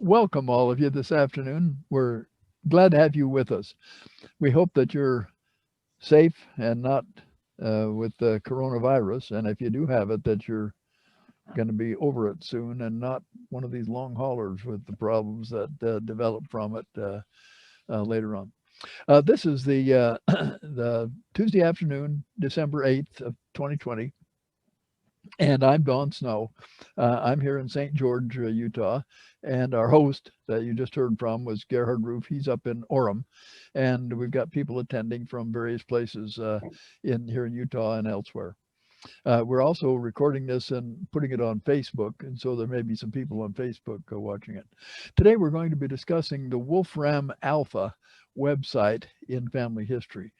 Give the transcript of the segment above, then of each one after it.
welcome all of you this afternoon. We're glad to have you with us. We hope that you're safe and not with the coronavirus. And if you do have it, that you're going to be over it soon and not one of these long haulers with the problems that develop from it later on. This is the the Tuesday afternoon, December 8th of 2020. And I'm Don Snow. I'm here in St. George, Utah. And our host that you just heard from was Gerhard Roof. He's up in Orem. And we've got people attending from various places in here in Utah and elsewhere. We're also recording this and putting it on Facebook. And so there may be some people on Facebook watching it. Today, we're going to be discussing the Wolframalpha website in family history.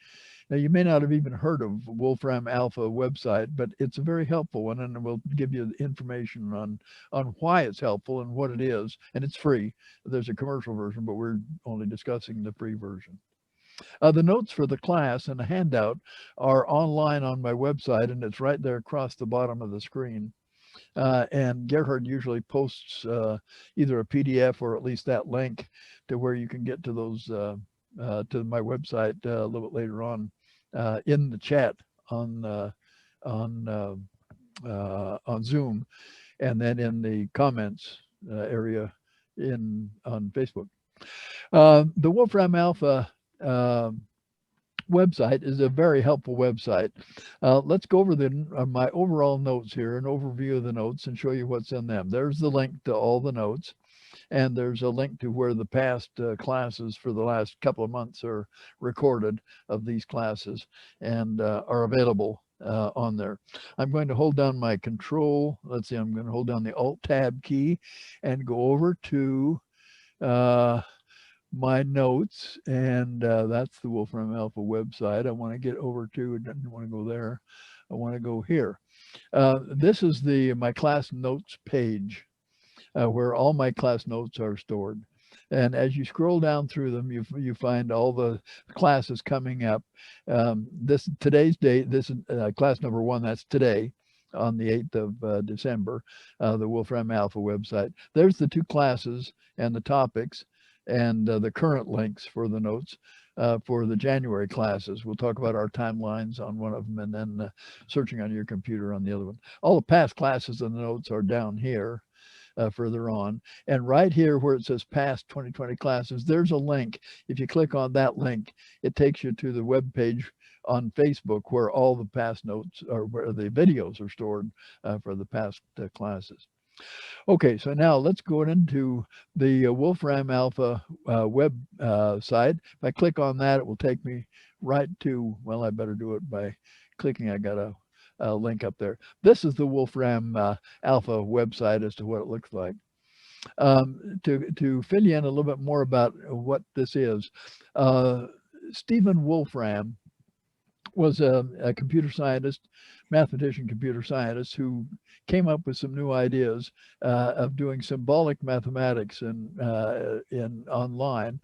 Now, you may not have even heard of Wolframalpha website, but it's a very helpful one, and we'll give you information on why it's helpful and what it is, and it's free. There's a commercial version, but we're only discussing the free version. The notes for the class and the handout are online on my website, and it's right there across the bottom of the screen. And Gerhard usually posts either a PDF or at least that link to where you can get to those to my website a little bit later on in the chat on Zoom, and then in the comments area on Facebook. The Wolframalpha website is a very helpful website. Let's go over my overall notes here, an overview of the notes, and show you what's in them. There's the link to all the notes. And there's a link to where the past classes for the last couple of months are recorded of these classes and are available on there. I'm going to hold down my control. Let's see, I'm going to hold down the Alt-Tab key and go over to my notes. And that's the Wolframalpha website. I want to get over to, I don't want to go there. I want to go here. This is my class notes page. Where all my class notes are stored. And as you scroll down through them, you find all the classes coming up. Today's date, this is class number 1, that's today on the 8th of December, the Wolframalpha website. There's the 2 classes and the topics and the current links for the notes for the January classes. We'll talk about our timelines on one of them and then searching on your computer on the other one. All the past classes and the notes are down here. Further on, and right here where it says past 2020 classes, there's a link. If you click on that link, it takes you to the web page on Facebook where all the past notes or where the videos are stored for the past classes. Okay, so now let's go into the Wolframalpha web site. If I click on that, it will take me right to, well, I better do it by clicking. I got a link up there. This is the Wolframalpha website as to what it looks like. To fill you in a little bit more about what this is, Stephen Wolfram was a computer scientist, mathematician, computer scientist who came up with some new ideas of doing symbolic mathematics in online.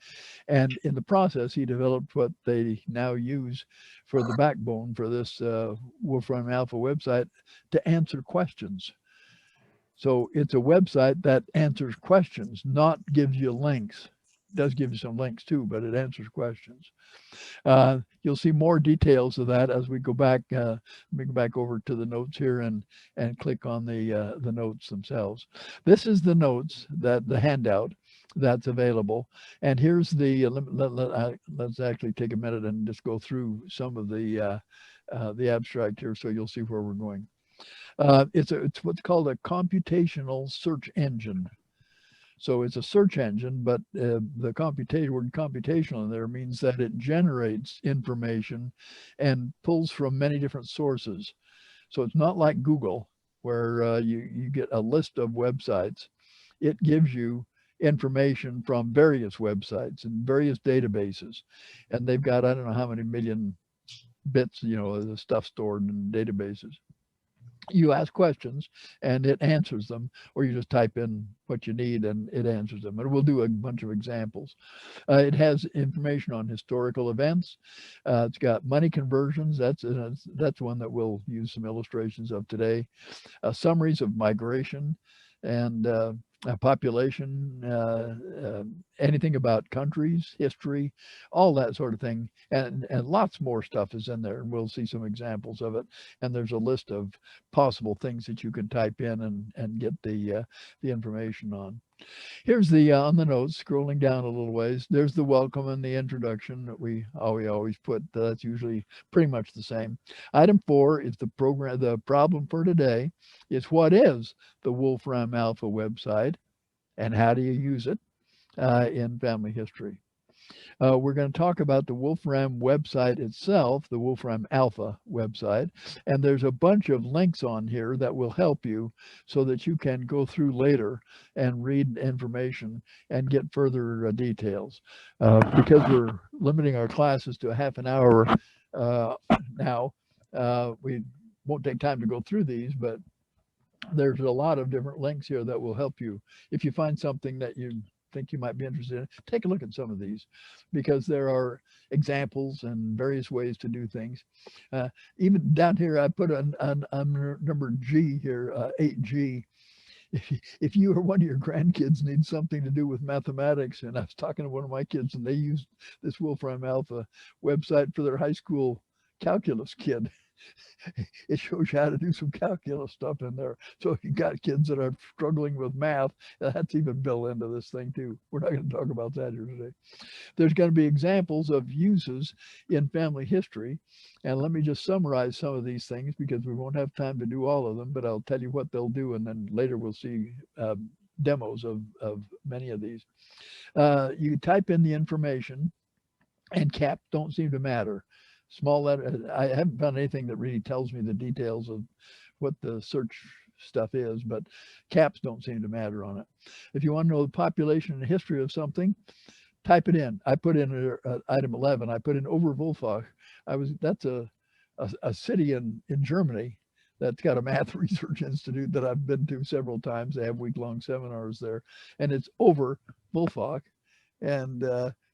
And in the process, he developed what they now use for the backbone for this Wolframalpha website to answer questions. So it's a website that answers questions, not gives you links. It does give you some links too, but it answers questions. You'll see more details of that as we go back. Let me go back over to the notes here and click on the notes themselves. This is the notes, the handout that's available. And here's let's actually take a minute and just go through some of the abstract here, so you'll see where we're going. It's what's called a computational search engine. So it's a search engine, but the word computational in there means that it generates information and pulls from many different sources. So it's not like Google, where you get a list of websites. It gives you information from various websites and various databases. And they've got, I don't know how many million bits, the stuff stored in databases. You ask questions and it answers them, or you just type in what you need and it answers them. And we'll do a bunch of examples. It has information on historical events. It's got money conversions. That's one that we'll use some illustrations of today. Summaries of migration and population, anything about countries, history, all that sort of thing. And lots more stuff is in there, and we'll see some examples of it. And there's a list of possible things that you can type in and get the information on. Here's the on the notes, scrolling down a little ways. There's the welcome and the introduction that we always put. That's usually pretty much the same. Item 4 is the problem for today. Is what is the Wolframalpha website and how do you use it in family history? We're going to talk about the Wolfram website itself, the Wolframalpha website, and there's a bunch of links on here that will help you so that you can go through later and read information and get further details. Because we're limiting our classes to a half an hour now, we won't take time to go through these, but there's a lot of different links here that will help you. If you find something that you think you might be interested in, take a look at some of these, because there are examples and various ways to do things. Even down here, I put on number G here, 8G. If you or one of your grandkids needs something to do with mathematics, and I was talking to one of my kids and they used this Wolframalpha website for their high school calculus kid. It shows you how to do some calculus stuff in there. So if you got kids that are struggling with math, that's even built into this thing too. We're not going to talk about that here today. There's going to be examples of uses in family history. And let me just summarize some of these things because we won't have time to do all of them, but I'll tell you what they'll do. And then later we'll see demos of many of these. You type in the information and caps don't seem to matter. Small letter, I haven't found anything that really tells me the details of what the search stuff is, but caps don't seem to matter on it. If you want to know the population and history of something, type it in. I put in item 11, I put in Oberwolfach. That's a city in Germany that's got a math research institute that I've been to several times. They have week-long seminars there, and it's Oberwolfach. And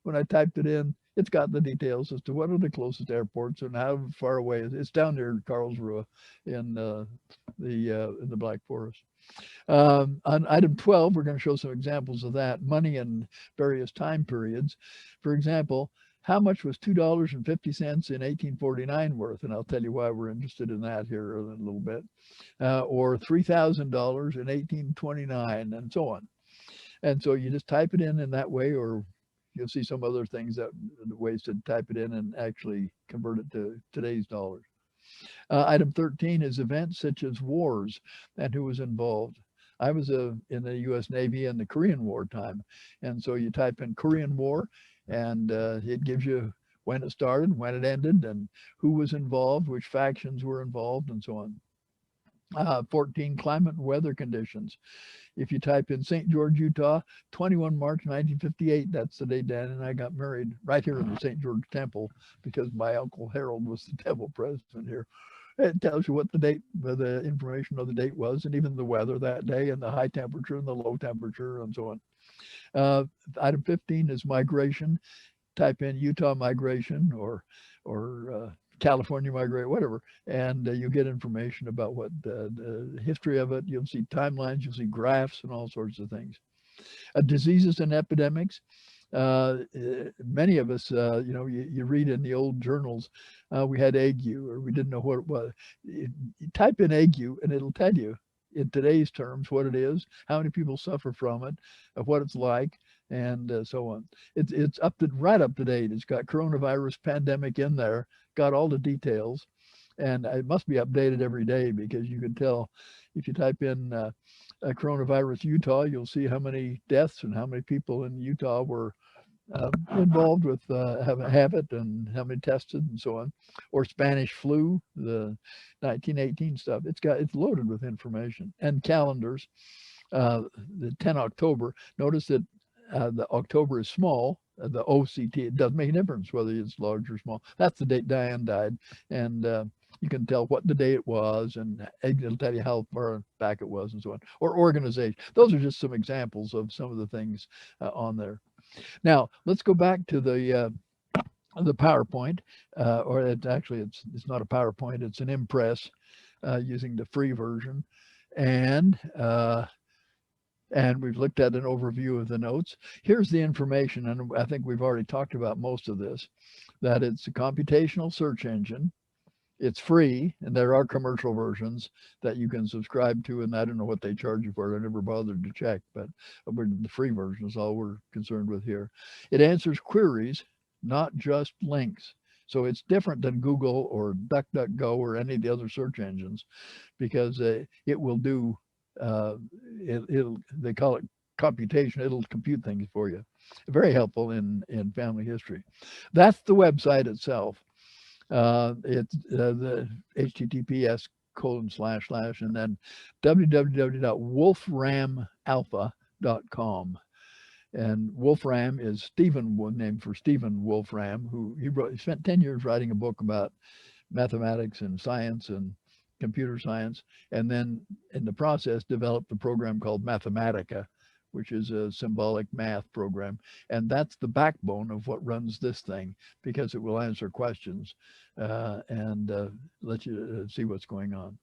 when I typed it in, it's got the details as to what are the closest airports and how far away it is. It's down there in Karlsruhe in the Black Forest. On item 12, we're going to show some examples of that. Money in various time periods. For example, how much was $2.50 in 1849 worth? And I'll tell you why we're interested in that here in a little bit. Or $3,000 in 1829 and so on. And so you just type it in that way, or you'll see some other things ways to type it in and actually convert it to today's dollars. Item 13 is events such as wars and who was involved. I was in the U.S. Navy in the Korean War time. And so you type in Korean War and it gives you when it started, when it ended, and who was involved, which factions were involved, and so on. 14, climate and weather conditions. If you type in St. George, Utah, 21 March 1958, that's the day Dan and I got married right here in the St. George Temple because my Uncle Harold was the temple president here. It tells you what the date, the information of the date was, and even the weather that day, and the high temperature and the low temperature, and so on. Item 15 is migration. Type in Utah migration or California migrate, whatever, and you get information about what the history of it. You'll see timelines, you'll see graphs and all sorts of things. Diseases and epidemics. Many of us, you read in the old journals, we had ague or we didn't know what it was. You type in ague and it'll tell you in today's terms what it is, how many people suffer from it, what it's like, and so on. It's right up to date. It's got coronavirus pandemic in there, got all the details, and it must be updated every day because you can tell if you type in coronavirus Utah, you'll see how many deaths and how many people in Utah were involved with have it and how many tested and so on. Or Spanish flu, the 1918 stuff. It's loaded with information and calendars. The 10 October. Notice that the October is small. The OCT, it doesn't make a difference whether it's large or small. That's the date Diane died, and you can tell what the day it was, and it'll tell you how far back it was, and so on. Or organization. Those are just some examples of some of the things on there. Now let's go back to the PowerPoint, or it's not a PowerPoint, it's an Impress using the free version, and And we've looked at an overview of the notes. Here's the information, and I think we've already talked about most of this, that it's a computational search engine. It's free, and there are commercial versions that you can subscribe to, and I don't know what they charge you for it. I never bothered to check, but the free version is all we're concerned with here. It answers queries, not just links. So it's different than Google or DuckDuckGo or any of the other search engines, because it will do, uh, they call it computation. It'll compute things for you. Very helpful in family history. That's the website itself. It's the https:// and then www.wolframalpha.com. And Wolfram is Stephen, one name for Stephen Wolfram, who he spent 10 years writing a book about mathematics and science and computer science, and then in the process developed a program called Mathematica, which is a symbolic math program. And that's the backbone of what runs this thing, because it will answer questions and let you see what's going on.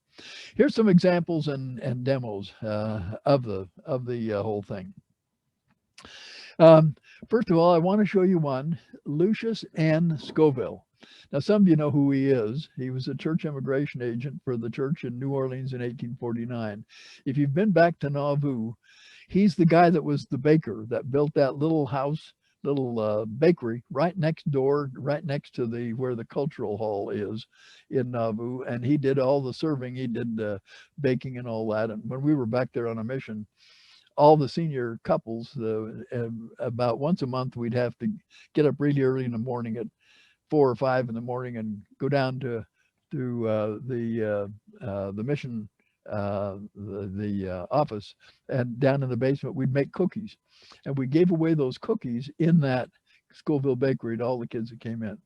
Here's some examples and demos of the whole thing. First of all, I want to show you one, Lucius Ann Scoville. Now, some of you know who he is. He was a church immigration agent for the church in New Orleans in 1849. If you've been back to Nauvoo, he's the guy that was the baker that built that little house, little bakery right next door, right next to where the cultural hall is in Nauvoo. And he did all the serving. He did baking and all that. And when we were back there on a mission, all the senior couples, about once a month, we'd have to get up really early in the morning at 4 or 5 in the morning and go down to the mission, the office, and down in the basement we'd make cookies, and we gave away those cookies in that Scoville bakery to all the kids that came in.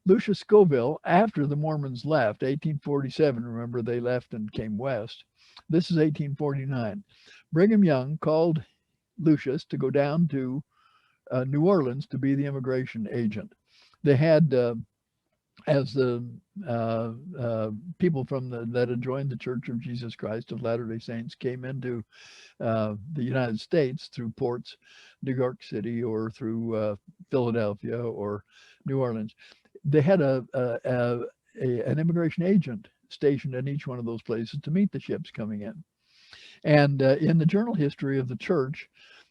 Lucius Scoville, after the Mormons left, 1847, remember they left and came west. This is 1849. Brigham Young called Lucius to go down to New Orleans to be the immigration agent. They had, as the people from that had joined the Church of Jesus Christ of Latter-day Saints came into the United States through ports, New York City or through Philadelphia or New Orleans, they had an immigration agent stationed in each one of those places to meet the ships coming in. And in the journal history of the church,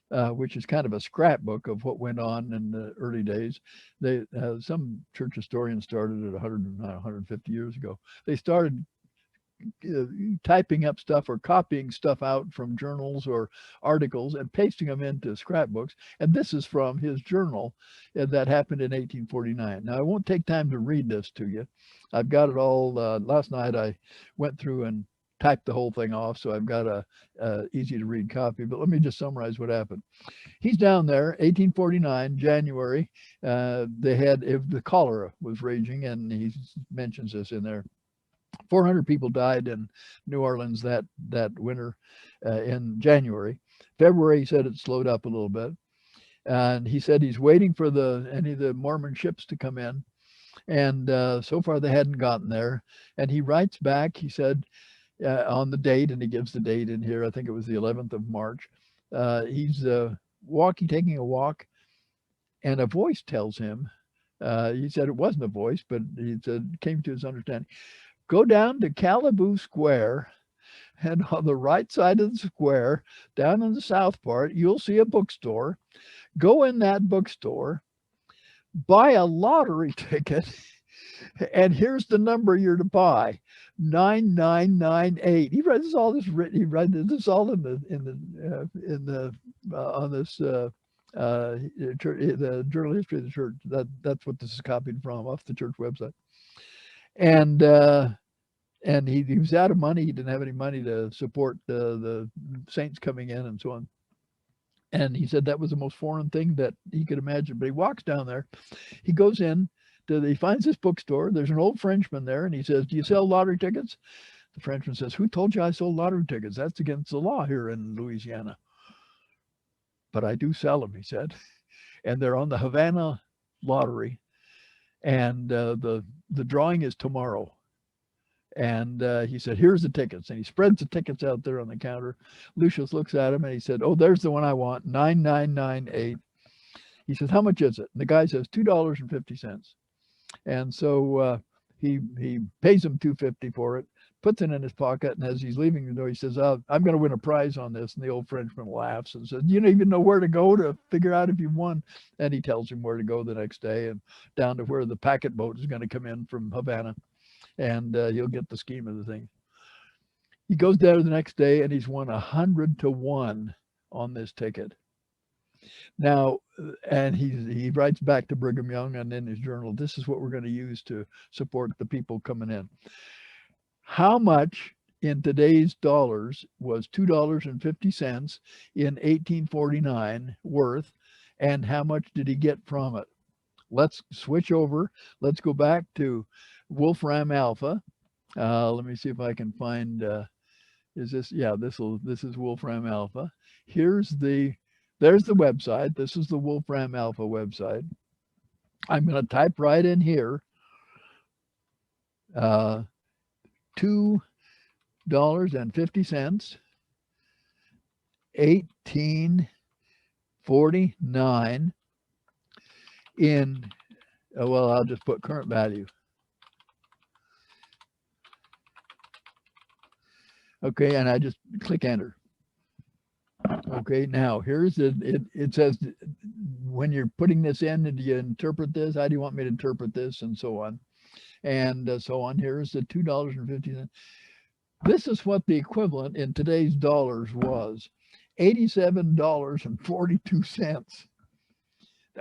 which is kind of a scrapbook of what went on in the early days, some church historians started at 150 years ago. They started typing up stuff or copying stuff out from journals or articles and pasting them into scrapbooks. And this is from his journal that happened in 1849. Now, I won't take time to read this to you. I've got it all. Last night I went through and typed the whole thing off, so I've got a easy to read copy, but let me just summarize what happened. He's down there, 1849, January. The cholera was raging, and he mentions this in there. 400 people died in New Orleans that winter in January. February, he said it slowed up a little bit. And he said he's waiting for any of the Mormon ships to come in. And so far they hadn't gotten there. And he writes back, he said, on the date, and he gives the date in here, I think it was the 11th of March. He's taking a walk, and a voice tells him, he said it wasn't a voice, but he said, came to his understanding, go down to Calaboo Square, and on the right side of the square, down in the south part, you'll see a bookstore. Go in that bookstore, buy a lottery ticket, and here's the number you're to buy, 9998. He writes all this written. He writes this all on this the journal history of the church. That's what this is copied from off the church website. And he was out of money. He didn't have any money to support the saints coming in and so on. And he said that was the most foreign thing that he could imagine. But he walks down there. He goes in. He finds this bookstore. There's an old Frenchman there, and he says, do you sell lottery tickets? The Frenchman says, who told you I sold lottery tickets? That's against the law here in Louisiana. But I do sell them, he said. And they're on the Havana lottery. And the drawing is tomorrow. And he said, here's the tickets. And he spreads the tickets out there on the counter. Lucius looks at him and he said, oh, there's the one I want, 9998. He says, how much is it? And the guy says, $2.50. And so he pays him $2.50 for it, puts it in his pocket, and as he's leaving the door, he says, I'm going to win a prize on this. And the old Frenchman laughs and says, you don't even know where to go to figure out if you won. And he tells him where to go the next day and down to where the packet boat is going to come in from Havana, and he'll get the scheme of the thing. He goes there the next day, and he's won 100 to 1 on this ticket. Now, and he writes back to Brigham Young and in his journal, this is what we're going to use to support the people coming in. How much in today's dollars was $2.50 in 1849 worth, and how much did he get from it? Let's switch over. Let's go back to Wolframalpha. Let me see if I can find, is this, yeah, this is Wolframalpha. There's the website. This is the Wolframalpha website. I'm going to type right in here, $2.50, 1849 in, well, I'll just put current value. Okay, and I just click enter. Okay, now here's it says when you're putting this in, do you interpret this? How do you want me to interpret this? And so on. And so on. Here's the $2.50. This is what the equivalent in today's dollars was, $87.42.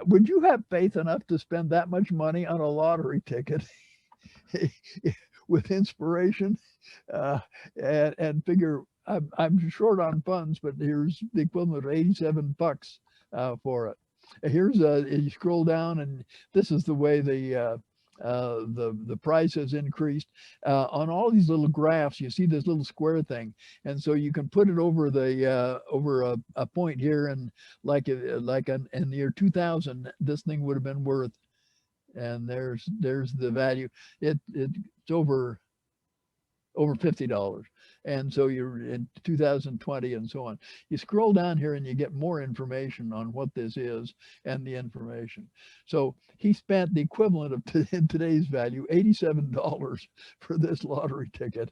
Would you have faith enough to spend that much money on a lottery ticket with inspiration and figure, I'm short on funds, but here's the equivalent of $87 for it. Here's you scroll down, and this is the way the price has increased. On all these little graphs, you see this little square thing, and so you can put it over the over a point here, and like in the year 2000, this thing would have been worth, and there's the value. It's over $50. And so you're in 2020 and so on. You scroll down here and you get more information on what this is and the information. So he spent the equivalent of in today's value, $87 for this lottery ticket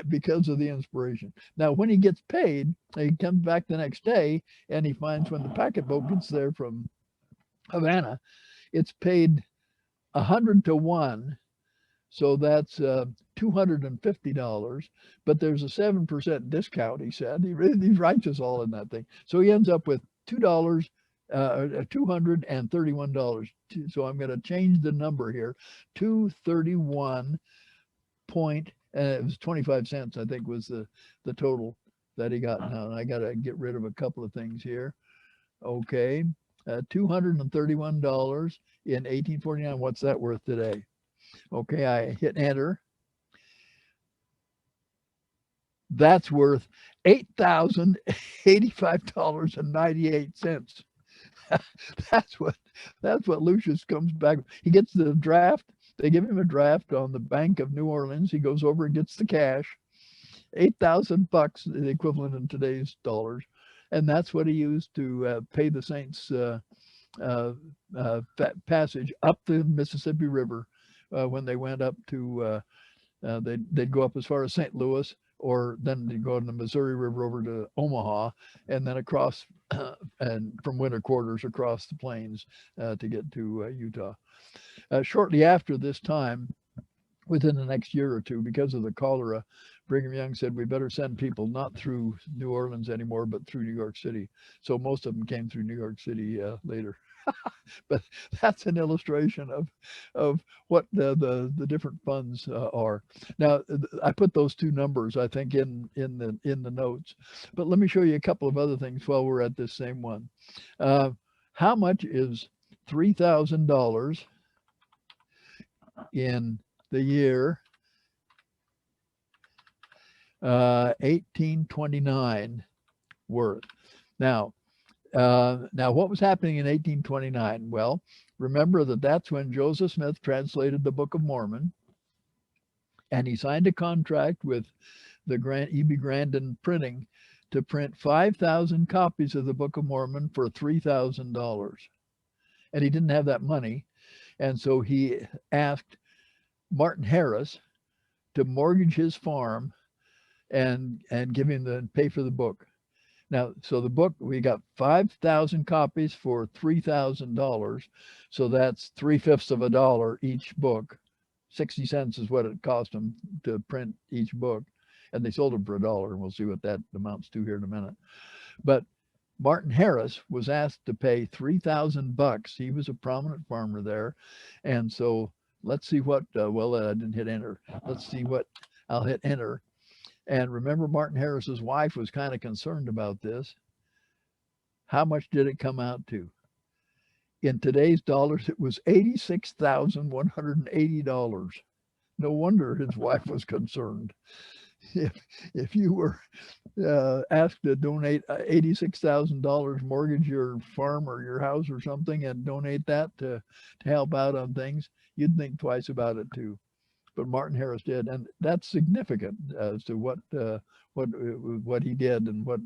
because of the inspiration. Now, when he gets paid, he comes back the next day and he finds when the packet boat gets there from Havana, it's paid 100 to 1. So that's $250, but there's a 7% discount, he said. He writes us all in that thing. So he ends up with $231. So I'm going to change the number here, 231 point, and it was 25 cents, I think, was the total that he got. Now I got to get rid of a couple of things here. Okay, $231 in 1849. What's that worth today? Okay, I hit enter. That's worth $8,085.98. That's what Lucius comes back. He gets the draft. They give him a draft on the Bank of New Orleans. He goes over and gets the cash. $8,000, the equivalent in today's dollars, and that's what he used to pay the Saints' passage up the Mississippi River. When they went up to, they'd go up as far as St. Louis, or then they'd go on the Missouri River over to Omaha, and then across, and from winter quarters across the plains to get to Utah. Shortly after this time, within the next year or two, because of the cholera, Brigham Young said, we better send people not through New Orleans anymore, but through New York City. So most of them came through New York City later. But that's an illustration of what the different funds are. Now, I put those two numbers, I think, in the notes. But let me show you a couple of other things while we're at this same one. How much is $3,000 in the year 1829 worth? Now, what was happening in 1829? Well, remember that's when Joseph Smith translated the Book of Mormon. And he signed a contract with the E.B. Grandin Printing to print 5,000 copies of the Book of Mormon for $3,000. And he didn't have that money. And so he asked Martin Harris to mortgage his farm and give him the pay for the book. Now, so the book, we got 5,000 copies for $3,000. So that's 3/5 of a dollar each book. 60 cents is what it cost them to print each book. And they sold them for $1. And we'll see what that amounts to here in a minute. But Martin Harris was asked to pay $3,000. He was a prominent farmer there. And so let's see what, well, I didn't hit enter. Let's see what, I'll hit enter. And remember, Martin Harris's wife was kind of concerned about this. How much did it come out to? In today's dollars, it was $86,180. No wonder his wife was concerned. If you were asked to donate $86,000, mortgage your farm or your house or something, and donate that to help out on things, you'd think twice about it too. But Martin Harris did, and that's significant as to what he did and what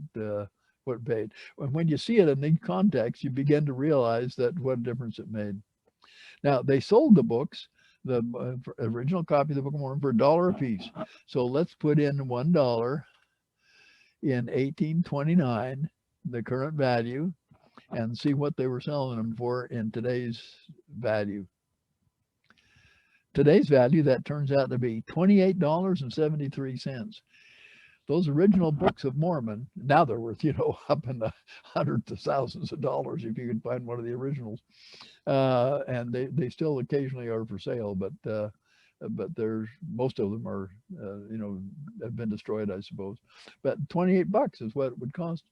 paid. When you see it in the context, you begin to realize that what difference it made. Now they sold the books, the original copy of the Book of Mormon, for $1 a piece. So let's put in $1 in 1829, the current value, and see what they were selling them for in today's value. Today's value, that turns out to be $28.73. Those original Books of Mormon, now they're worth, up in the hundreds of thousands of dollars if you can find one of the originals. And they still occasionally are for sale, but there's most of them are, have been destroyed, I suppose. But $28 is what it would cost.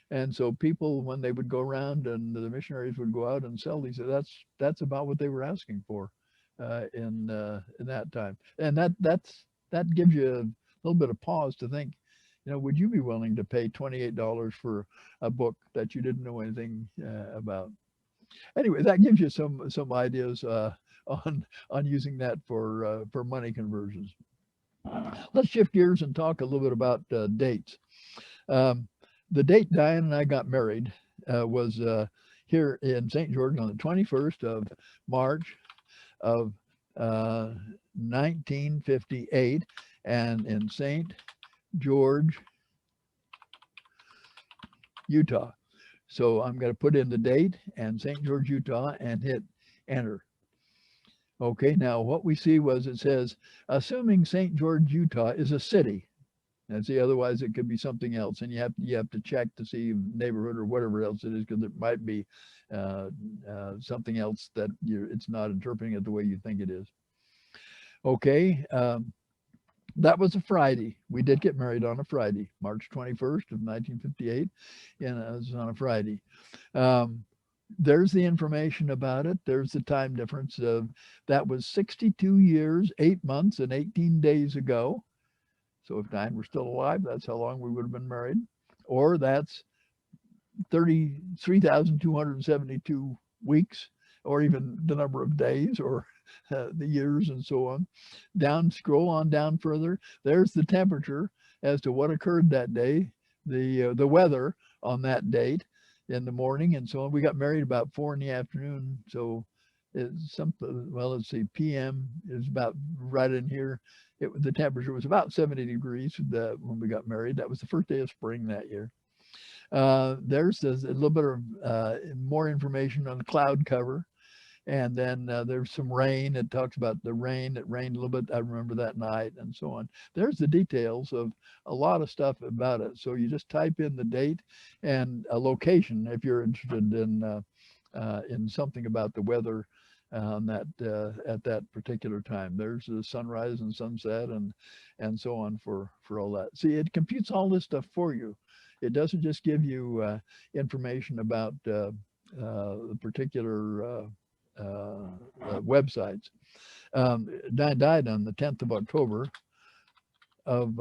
And so people, when they would go around and the missionaries would go out and sell these, that's about what they were asking for in that time. And that gives you a little bit of pause to think, would you be willing to pay $28 for a book that you didn't know anything about? Anyway, that gives you some ideas on using that for money conversions. Let's shift gears and talk a little bit about dates. The date Diane and I got married was here in St. George on the 21st of March of 1958, and in St. George, Utah. So I'm going to put in the date and St. George, Utah, and hit enter. Okay, now what we see was it says, assuming St. George, Utah is a city. And see, otherwise it could be something else, and you have to check to see neighborhood or whatever else it is, because it might be something else that it's not interpreting it the way you think it is. Okay, that was a Friday. We did get married on a Friday, March 21st of 1958, and it was on a Friday. There's the information about it. There's the time difference of that was 62 years, 8 months, and 18 days ago. So if Diane were still alive, that's how long we would have been married. Or that's 33,272 weeks, or even the number of days, or the years and so on. Scroll on down further. There's the temperature as to what occurred that day, the weather on that date in the morning and so on. We got married about 4 in the afternoon. So it's something, well, let's see, PM is about right in here. The temperature was about 70 degrees when we got married. That was the first day of spring that year. There's a little bit of more information on the cloud cover. And then there's some rain. It talks about the rain. It rained a little bit. I remember that night and so on. There's the details of a lot of stuff about it. So you just type in the date and a location if you're interested in something about the weather on that at that particular time. There's the sunrise and sunset and so on for all that. See, it computes all this stuff for you. It doesn't just give you information about the particular websites. Diane died on the 10th of October of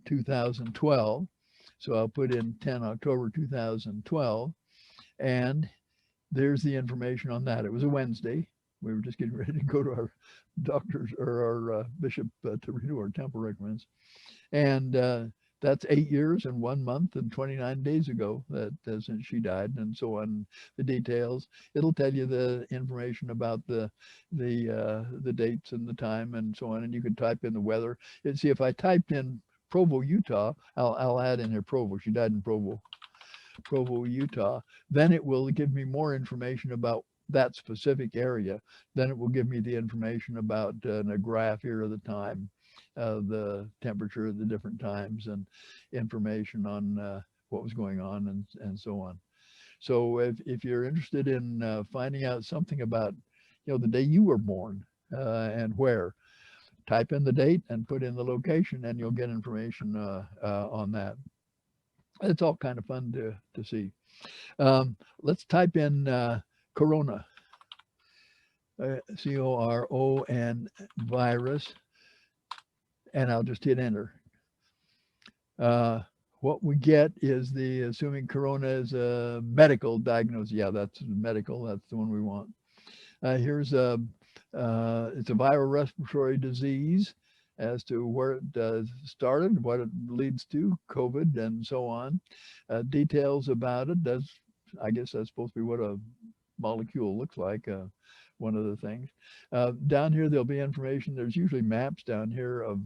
2012. So I'll put in 10 October 2012, and there's the information on that. It was a Wednesday. We were just getting ready to go to our doctors or our bishop to renew our temple recommends. And that's 8 years and 1 month and 29 days ago that since she died, and so on. The details. It'll tell you the information about the dates and the time and so on. And you can type in the weather. And see, if I typed in Provo, Utah, I'll add in here Provo. She died in Provo, Utah. Then it will give me more information about that specific area. Then it will give me the information about a graph here of the time, the temperature at the different times, and information on what was going on and so on. So if you're interested in finding out something about, the day you were born and where, type in the date and put in the location, and you'll get information on that. It's all kind of fun to see. Let's type in corona, CORON virus, and I'll just hit enter. What we get is assuming corona is a medical diagnosis. Yeah, that's medical. That's the one we want. Here's it's a viral respiratory disease, as to where it started, what it leads to, COVID, and so on. Details about it. I guess that's supposed to be what a molecule looks like, one of the things. Down here, there'll be information. There's usually maps down here of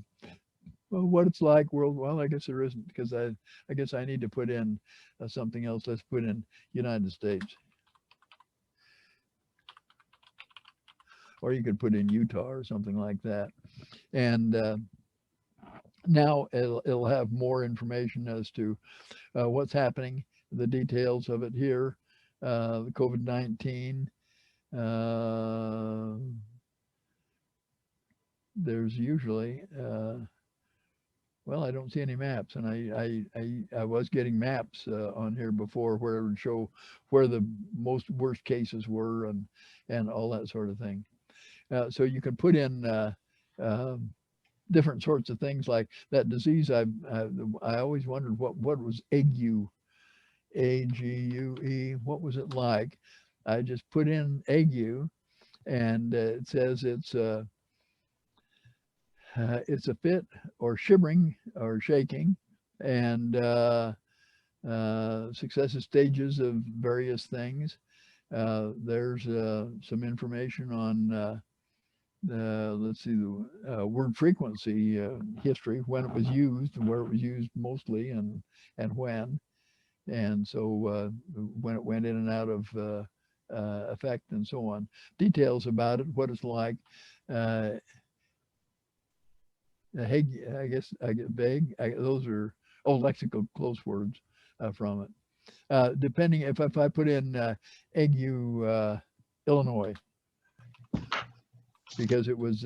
what it's like world. Well, I guess there isn't, because I guess I need to put in something else. Let's put in United States. Or you could put in Utah or something like that. And now it'll have more information as to what's happening, the details of it here, the COVID-19. There's usually, well, I don't see any maps, and I was getting maps on here before where it would show where the worst cases were and all that sort of thing. So you can put in different sorts of things, like that disease. I always wondered what was ague, AGUE. What was it like? I just put in ague, and it says it's a fit or shivering or shaking, and successive stages of various things. There's some information on let's see, the word frequency history, when it was used and where it was used mostly, and when, and so when it went in and out of effect and so on. Details about it, what it's like. I guess I get vague. Those are lexical close words from it. Depending if I put in ague, Illinois, because it was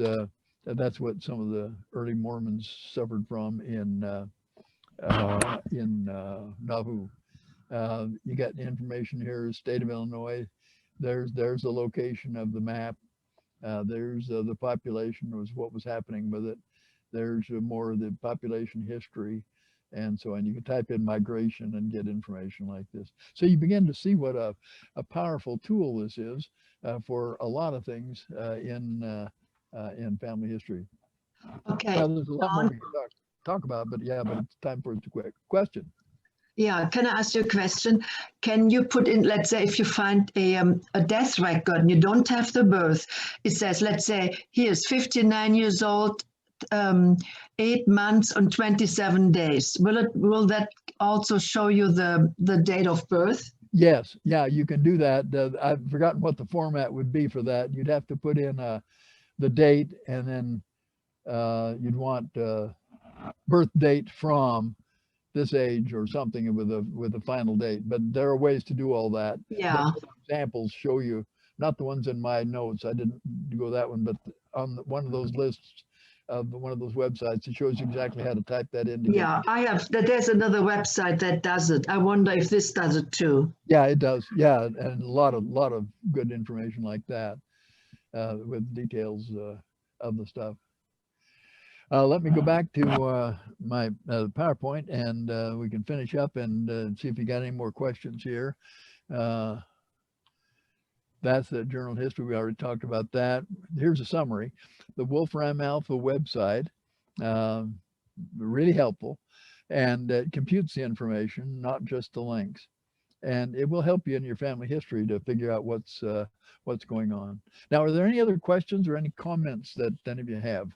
that's what some of the early Mormons suffered from in Nauvoo. You got information here, state of Illinois. There's the location of the map. There's the population, was what was happening with it. There's more of the population history, and so on. You can type in migration and get information like this. So you begin to see what a powerful tool this is for a lot of things in family history. Okay. Well, there's a lot more to talk about, but yeah, but it's time for a quick question. Yeah, can I ask you a question? Can you put in, let's say, if you find a death record and you don't have the birth, it says, let's say, he is 59 years old, 8 months and 27 days. Will that also show you the date of birth? Yes, yeah, you can do that. I've forgotten what the format would be for that. You'd have to put in the date, and then you'd want birth date from this age or something with a final date. But there are ways to do all that. Yeah. Examples show you, not the ones in my notes. I didn't go that one, but on one of those lists of one of those websites, it shows you exactly how to type that in. Yeah, I have. There's another website that does it. I wonder if this does it too. Yeah, it does. Yeah, and a lot of good information like that with details of the stuff. Let me go back to my PowerPoint, and we can finish up and see if you got any more questions here. That's the journal history. We already talked about that. Here's a summary. The Wolframalpha website, um, really helpful, and it computes the information, not just the links. And it will help you in your family history to figure out what's going on. Now, are there any other questions or any comments that any of you have?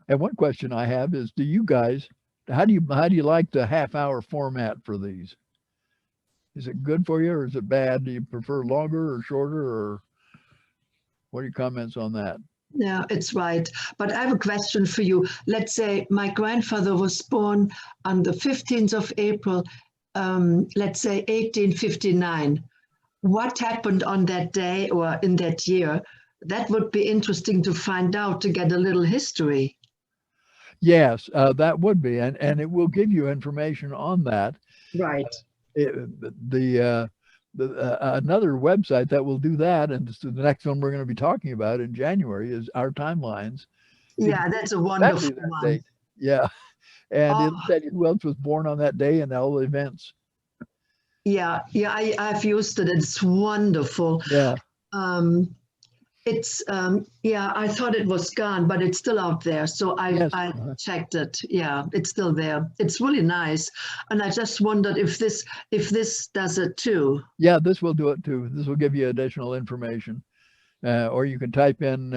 And one question I have is, do you guys, how do you like the half-hour format for these? Is it good for you or is it bad? Do you prefer longer or shorter, or what are your comments on that? Yeah, it's right. But I have a question for you. Let's say my grandfather was born on the 15th of April, let's say 1859. What happened on that day or in that year? That would be interesting to find out, to get a little history. Yes, that would be, and it will give you information on that. Right. Another website that will do that, and the next one we're going to be talking about in January, is our timelines. Yeah, that's a wonderful one. Date. Yeah, and Oh, it'll tell you who else was born on that day and all the events. yeah, I've used it. It's wonderful. Yeah. It's yeah, I thought it was gone, but it's still out there. So I checked it. Yeah, it's still there. It's really nice. And I just wondered if this does it too. Yeah, this will do it too. This will give you additional information. Or you can type in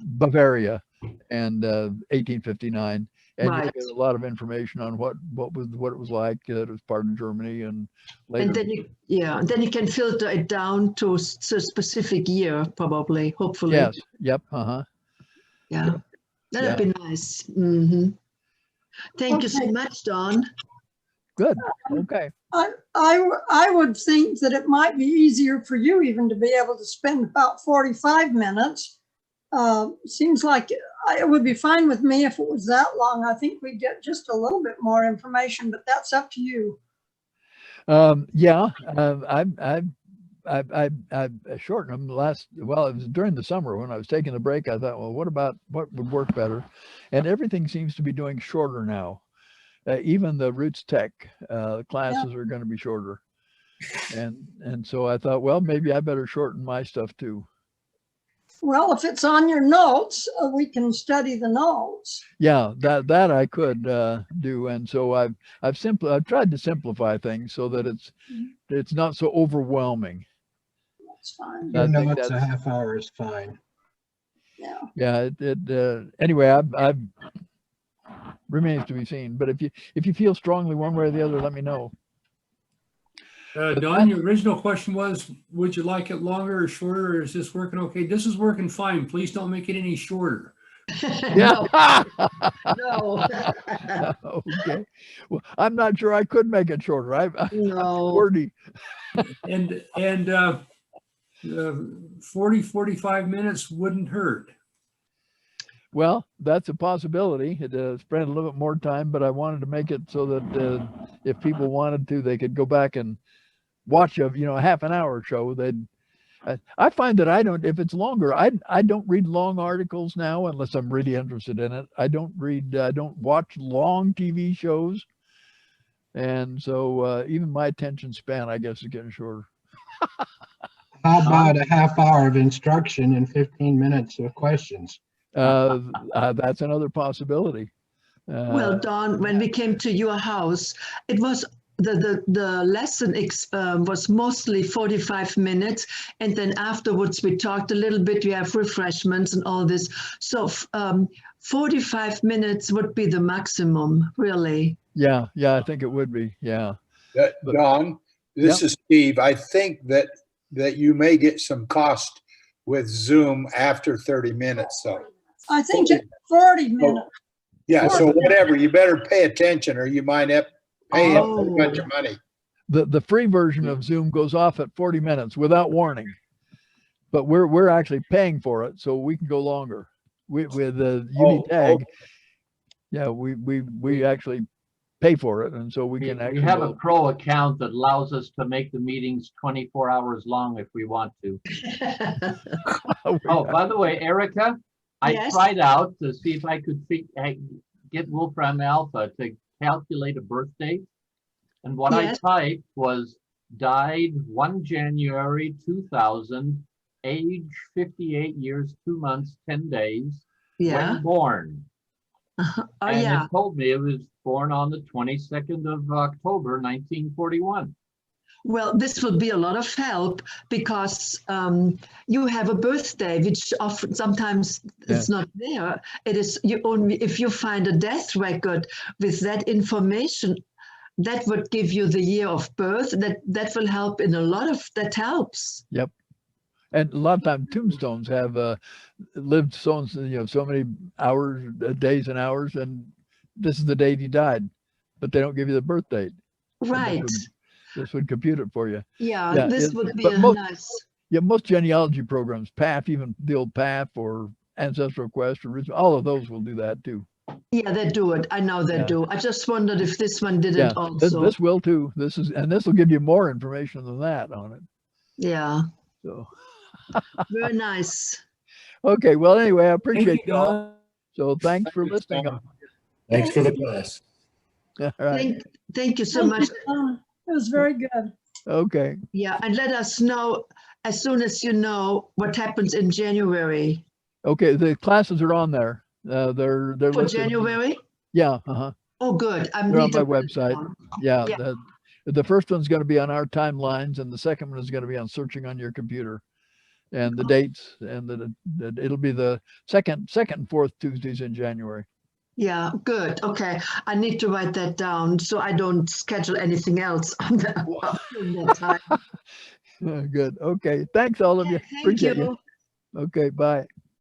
Bavaria and 1859, and you get a lot of information on what it was like. It was part of Germany, and later. And then you can filter it down to a specific year, probably, hopefully. Yes. Yep. Yeah. That'd be nice. Mm-hmm. Thank you so much, Don. Good. Okay. I would think that it might be easier for you even to be able to spend about 45 minutes. Seems like it would be fine with me if it was that long. I think we get just a little bit more information, but that's up to you. Yeah, I shortened them it was during the summer when I was taking the break. I thought, well, what would work better? And everything seems to be doing shorter now. Even the Roots Tech classes are going to be shorter. And so I thought, well, maybe I better shorten my stuff too. Well, if it's on your notes, we can study the notes. Yeah, that I could do, and so I've tried to simplify things so that it's not so overwhelming. That's fine. Your notes a half hour is fine. Yeah. Yeah. Anyway, I've remains to be seen. But if you feel strongly one way or the other, let me know. Don, your original question was, would you like it longer or shorter, or is this working okay? This is working fine. Please don't make it any shorter. Yeah. No. Okay. Well, I'm not sure I could make it shorter. I'm wordy. And 40-45 minutes wouldn't hurt. Well, that's a possibility. It spent a little bit more time, but I wanted to make it so that if people wanted to, they could go back and watch a half an hour show. I find that if it's longer, I don't read long articles now unless I'm really interested in it. I don't watch long TV shows. And so even my attention span, I guess, is getting shorter. How about a half hour of instruction and 15 minutes of questions? That's another possibility. Well, Don, when we came to your house, it was the lesson was mostly 45 minutes, and then afterwards we talked a little bit. We have refreshments and all this. So 45 minutes would be the maximum, really. Yeah, I think it would be. Yeah. Don, this is Steve. I think that you may get some cost with Zoom after 30 minutes, though. I think it's 40 minutes. Yeah, so whatever, you better pay attention or you might have pay a bunch of money. The free version of Zoom goes off at 40 minutes without warning, but we're actually paying for it, so we can go longer with the Unitag. Yeah, we actually pay for it, and so we can actually. We have a pro account that allows us to make the meetings 24 hours long if we want to. Oh, by the way, Erica, I tried out to see if I could get Wolframalpha to calculate a birth date. And what Yes. I typed was died 1 January 2000, age 58 years, 2 months, 10 days, Yeah. when born. Oh, And yeah. it told me it was born on the 22nd of October, 1941. Well, this will be a lot of help because you have a birthday, which often sometimes it's not there. It is you only if you find a death record with that information, that would give you the year of birth. That will help in a lot of that helps. Yep. And a lot of times tombstones have lived so many hours, days and hours, and this is the date he died, but they don't give you the birth date. Right. This would compute it for you. Yeah, this would be nice. Yeah, most genealogy programs, PAF, even the old PAF or Ancestral Quest, or all of those will do that too. Yeah, they do it. I know they do. I just wondered if this one did it also. This will too. This will give you more information than that on it. Yeah. So very nice. Okay. Well, anyway, I appreciate you, Don. So thanks for listening. Thanks for the class. All right. Thank you so much. It was very good. Okay. Yeah, and let us know as soon as you know what happens in January. Okay, the classes are on there. They're For listed. January? Yeah. Oh, good. They're on my website. Yeah. The first one's going to be on our timelines, and the second one is going to be on searching on your computer, and the dates, and it'll be the second and fourth Tuesdays in January. Yeah, good. Okay, I need to write that down so I don't schedule anything else on that time. Good. Okay. Thanks, all of you. Thank Appreciate you. Okay. Bye.